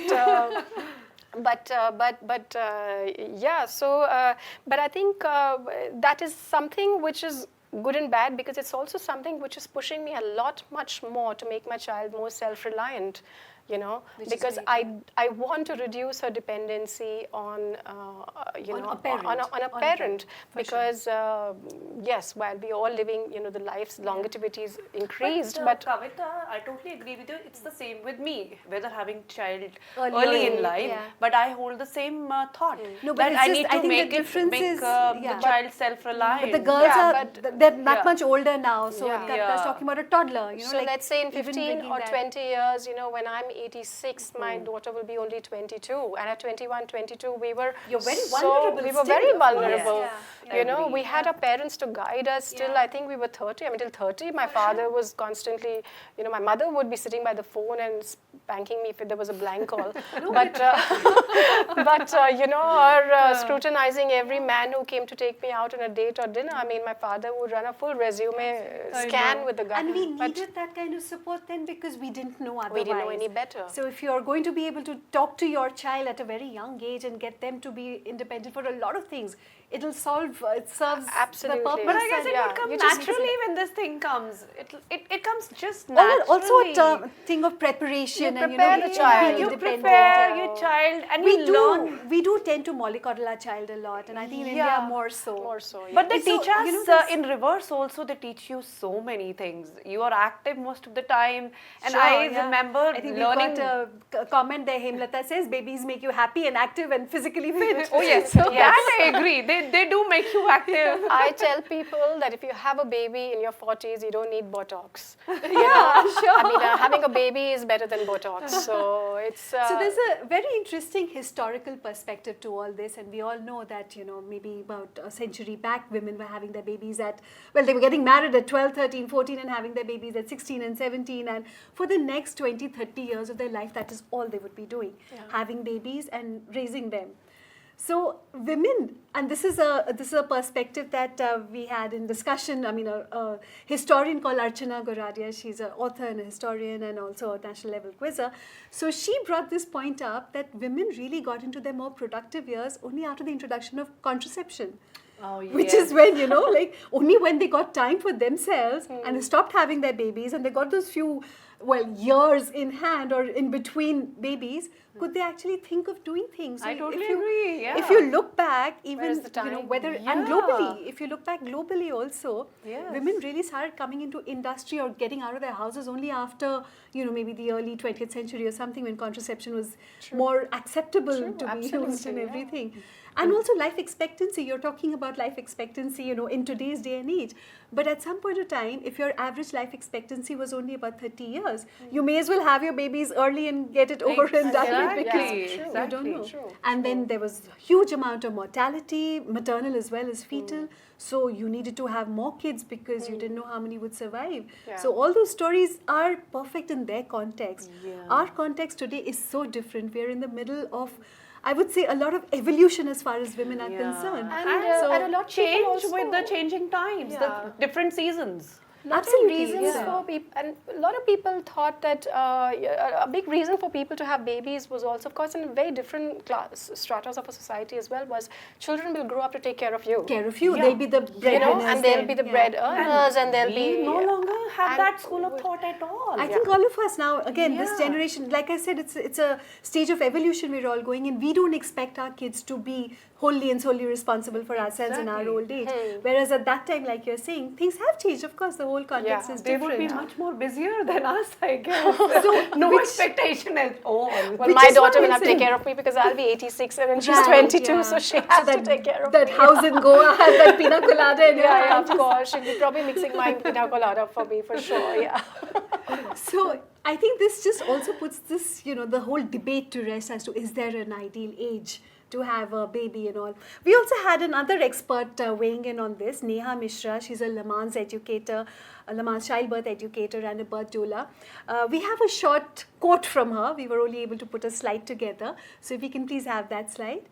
I think that is something which is good and bad, because it's also something which is pushing me much more to make my child more self-reliant, you know, because I want to reduce her dependency on a parent, because yes, while we all living, you know, the life's longevity is increased, but Kavita, I totally agree with you. It's the same with me, whether having child early in life, but I hold the same thought that I need to make the child self-reliant. But the girls they're not much older now, so Kavita's talking about a toddler, you know. So like, let's say in 15 or 20 years, you know, when I'm 86, my daughter will be only 22, and at 21, 22, we were vulnerable. We were very vulnerable. You know, we had our parents to guide us till I think we were 30. I mean, till 30, my father was constantly, you know, my mother would be sitting by the phone and spanking me if there was a blank call. But you know, or scrutinizing every man who came to take me out on a date or dinner. I mean, my father would run a full resume scan with the guy. And we needed that kind of support then, because we didn't know otherwise. We didn't know any better. So if you're going to be able to talk to your child at a very young age and get them to be independent for a lot of things, it serves absolutely the purpose. But I guess it would come naturally when this thing comes. It comes just naturally. Also a thing of preparation. You prepare the child. You prepare your child, and you learn. We do tend to mollycoddle our child a lot, and I think in India more so. But they teach us in reverse also. They teach you so many things. You are active most of the time, and I remember learning. We've got a comment there. Hemlata says babies make you happy and active and physically fit. Oh yes, that I agree. They do make you active. I tell people that if you have a baby in your 40s, you don't need Botox. Sure. I mean, having a baby is better than Botox. So it's. So there's a very interesting historical perspective to all this, and we all know that, you know, maybe about a century back, women were having their babies they were getting married at 12, 13, 14 and having their babies at 16 and 17, and for the next 20, 30 years of their life, that is all they would be doing, having babies and raising them. So women, and this is a perspective that we had in discussion. I mean, a historian called Archana Goradia, she's an author and a historian and also a national level quizzer. So she brought this point up that women really got into their more productive years only after the introduction of contraception. Oh, Which is when, like only when they got time for themselves and they stopped having their babies and they got those few, years in hand or in between babies, could they actually think of doing things? So I totally agree. Yeah. If you look back, even the time? and globally, if you look back globally also, Yes. women really started coming into industry or getting out of their houses only after, maybe the early 20th century or something, when contraception was more acceptable to be used absolutely, and yeah. everything. And also life expectancy, you're talking about life expectancy, in today's day and age. But at some point of time, if your average life expectancy was only about 30 years, you may as well have your babies early and get it over and done with, because you don't know. And then there was a huge amount of mortality, maternal as well as fetal. So you needed to have more kids because you didn't know how many would survive. Yeah. So all those stories are perfect in their context. Our context today is so different. We're in the middle of, I would say, a lot of evolution as far as women are concerned. And a lot of people change also, with the changing times, the different seasons. Absolutely, reasons for people, and a lot of people thought that a big reason for people to have babies was also, of course, in very different stratas of a society as well, was children will grow up to take care of you. They'll be the breadwinners. And they'll be the bread earners, and they'll We be no longer have that school of thought at all. I think all of us now, again, this generation, like I said, it's a stage of evolution we're all going in. We don't expect our kids to be wholly and solely responsible for ourselves in our old age. Whereas at that time, like you're saying, things have changed. Of course, the whole context is they different. would be much more busier than us, I guess. So no expectation at all. Well, my daughter will have to take care of me because I'll be 86 and then she's 22, so she has to take care of me. That house in Goa has that pina colada in your hand. Of course. She'll be probably mixing my pina colada for me, for sure, yeah. So I think this just also puts this, the whole debate to rest as to, is there an ideal age to have a baby and all. We also had another expert weighing in on this, Neha Mishra. She's a Lamans educator, a Lamans childbirth educator and a birth doula. We have a short quote from her. We were only able to put a slide together. So if we can please have that slide.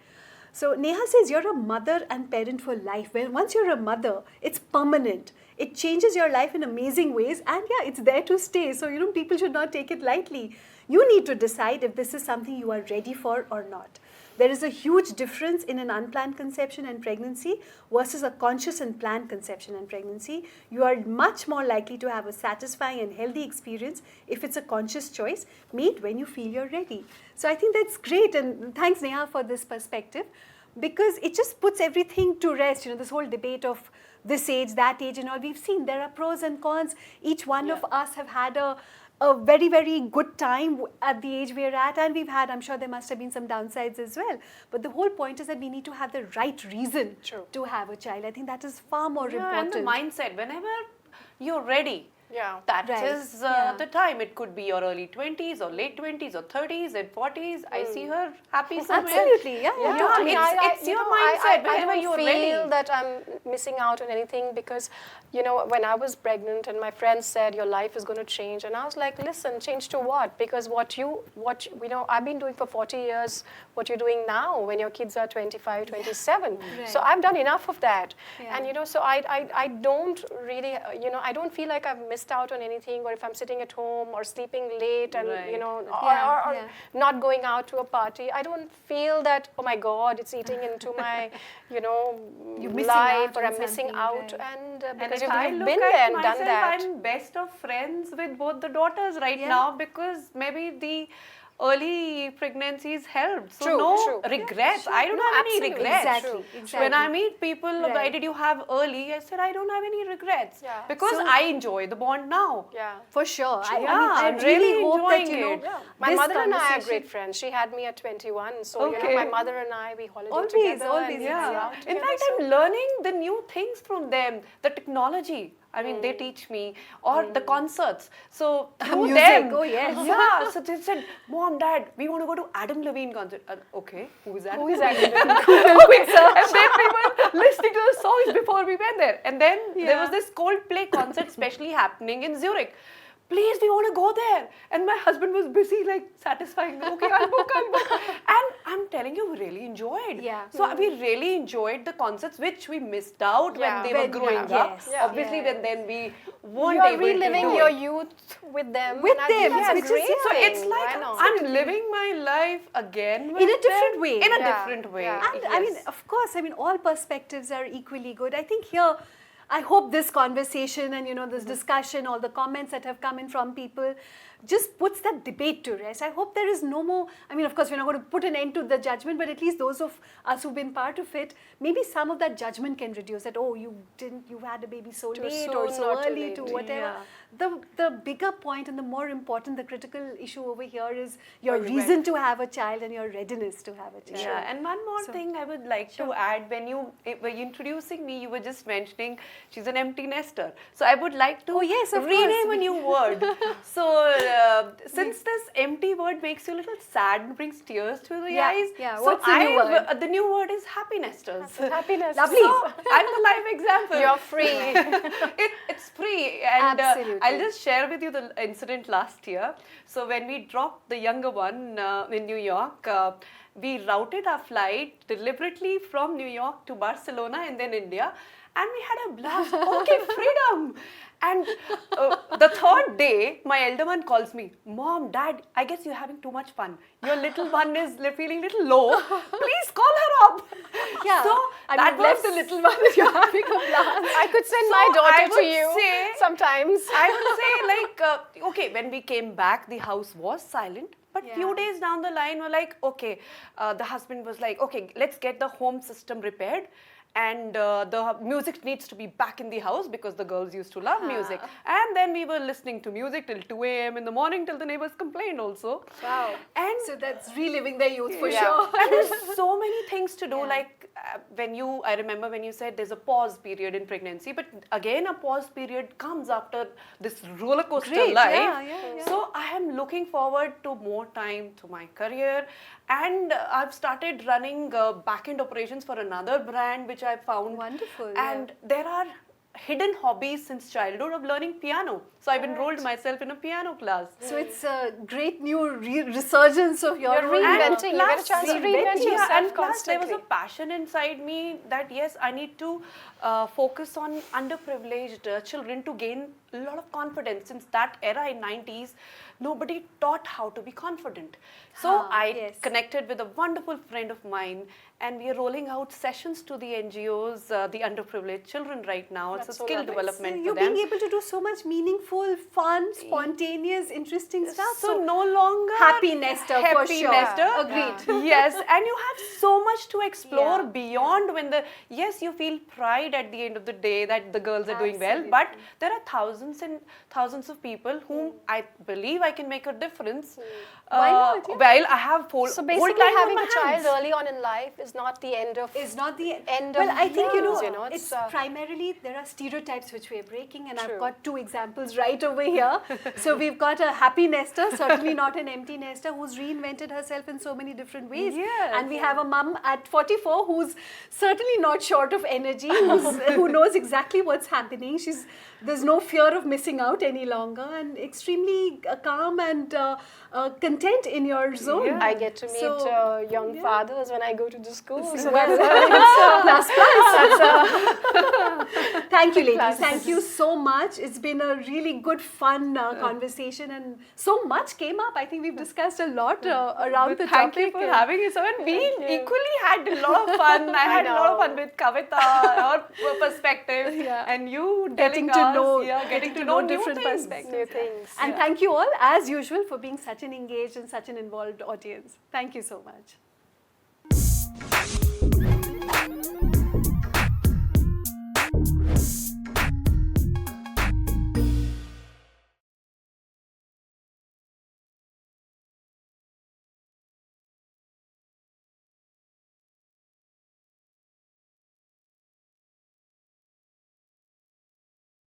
So Neha says, you're a mother and parent for life. Well, once you're a mother, it's permanent. It changes your life in amazing ways, and it's there to stay. So, people should not take it lightly. You need to decide if this is something you are ready for or not. There is a huge difference in an unplanned conception and pregnancy versus a conscious and planned conception and pregnancy. You are much more likely to have a satisfying and healthy experience if it's a conscious choice made when you feel you're ready. So I think that's great, and thanks Neha for this perspective, because it just puts everything to rest. This whole debate of this age, that age and all, we've seen there are pros and cons. Each one of us have had a very, very good time at the age we're at, and we've had, I'm sure there must have been some downsides as well. But the whole point is that we need to have the right reason to have a child. I think that is far more important. And the mindset, whenever you're ready, that is Right. the time. It could be your early 20s or late 20s or 30s and 40s. I see her happy somewhere. Absolutely, It's your mindset. Whenever I you're don't ready. feel that I'm missing out on anything, because, when I was pregnant and my friends said your life is going to change, and I was like, listen, change to what? Because what I've been doing for 40 years, what you're doing now when your kids are 25, 27. Right. So I've done enough of that. Yeah. And, so I don't really, I don't feel like I've missed out on anything, or if I'm sitting at home or sleeping late and, Right. or not going out to a party, I don't feel that, oh my God, it's eating into my, missing life, out or on I'm missing something, out. right. And And because if you've I been look there at and done myself, that. I'm best of friends with both the daughters right Yeah. now, because maybe the early pregnancies helped. So True, no true. regrets. I don't No, have any absolutely. regrets. Exactly. When I meet people, why Right. did you have early? I said, I don't have any regrets. Yeah. Because So- I enjoy the bond now. Yeah. For sure. I I'm really really hope that, enjoying it. My this mother and I are conversation- great friends. She had me at 21, so Okay. my mother and I, we holiday Always, together. always, and yeah. we are out In together, fact, so- I'm learning the new things from them, the technology. I mean, they teach me, or the concerts. So through Music, them, oh yes. yeah. So they said, "Mom, Dad, we want to go to Adam Levine concert." Okay, who is that? Who is Adam Levine? And then we were listening to the songs before we went there. And then there was this Coldplay concert specially happening in Zurich. Please, we want to go there. And my husband was busy, like, satisfying me. Okay, I'll book. And I'm telling telling you, we really enjoyed. Yeah. So we really enjoyed the concerts which we missed out when they were growing up. Yes. Yeah. Obviously, then we weren't You're able to reliving do your it. youth with them. With and I think them, that's a which is- great So thing. it's like Why not? I'm living my life again with In a different them, way. In a Yeah. different way. Yeah. And I mean, of course, I mean, all perspectives are equally good. I think here, I hope this conversation and, this discussion, all the comments that have come in from people, just puts that debate to rest. I hope there is no more, I mean, of course, we're not going to put an end to the judgment, but at least those of us who've been part of it, maybe some of that judgment can reduce that, oh, you had a baby so late or soon so or too early to late. whatever. The bigger point and the more important, the critical issue over here is your Correct. reason to have a child and your readiness to have a child. Yeah, and one more thing I would like to add, when you were introducing me, you were just mentioning she's an empty nester. So I would like to rename a new word. So since this empty word makes you a little sad and brings tears to the eyes, yeah. so What's the new word? The new word is happy nesters. Happiness. Lovely. So I'm the live example. You're free. It's free, and Absolutely. I'll just share with you the incident last year. So when we dropped the younger one in New York, we routed our flight deliberately from New York to Barcelona and then India, and we had a blast. Okay, freedom. And the third day, my elder one calls me, Mom, Dad, I guess you're having too much fun. Your little one is feeling a little low. Please call her up. Yeah. So that left the little one if you're having a blast. I could send So my I daughter to would you say- sometimes. I would say like, okay, when we came back, the house was silent. But few days down the line, we're like, okay, the husband was like, okay, let's get the home system repaired. And the music needs to be back in the house because the girls used to love music. And then we were listening to music till 2 a.m. in the morning till the neighbors complained also. Wow. And So that's reliving their youth for Yeah. sure. and there's so many things to do. Like I remember when you said there's a pause period in pregnancy, but again a pause period comes after this roller coaster Great, life. yeah. So I am looking forward to more time to my career, and I've started running back-end operations for another brand which I found. Wonderful, And there are hidden hobbies since childhood of learning piano. So I've enrolled myself in a piano class. So it's a great new resurgence of your You're reinventing. You get a chance to reinvent yourself and plus there was a constantly. passion inside me that yes, I need to focus on underprivileged children to gain a lot of confidence. Since that era in 90s, nobody taught how to be confident. So I connected with a wonderful friend of mine, and we are rolling out sessions to the NGOs, the underprivileged children right now. It's a so skill lovely. development You're for them. being able to do so much meaningful, fun, spontaneous, interesting stuff. So no longer happy nester for happy sure. nester. Agreed. Yes, and you have so much to explore Yeah. beyond when yes, you feel pride at the end of the day that the girls are doing well, Absolutely. but there are thousands and thousands of people whom I believe I can make a difference. Why not? Yeah. Well, I have full So whole basically, time on having my a child hands. early on in life is not the end of. Is not the End well, of I think years, it's primarily there are stereotypes which we're breaking, and I've True. got 2 examples right over here. So we've got a happy nester, certainly not an empty nester, who's reinvented herself in so many different ways. Yes. And we have a mum at 44 who's certainly not short of energy, who knows exactly what's happening. There's no fear of missing out any longer, and extremely calm and content in your zone. Yeah. I get to meet So, young fathers when I go to the school. So Well, that's plus. Thank you, ladies. Thank you so much. It's been a really good, fun conversation, and so much came up. I think we've discussed a lot around the Thank topic. you for having us. And we equally had a lot of fun. I had a lot of fun with Kavita, her perspective, and you Getting telling to know, us, getting to know new different things. perspectives. new things. And thank you all, as usual, for being such an engaged and such an involved audience. Thank you so much.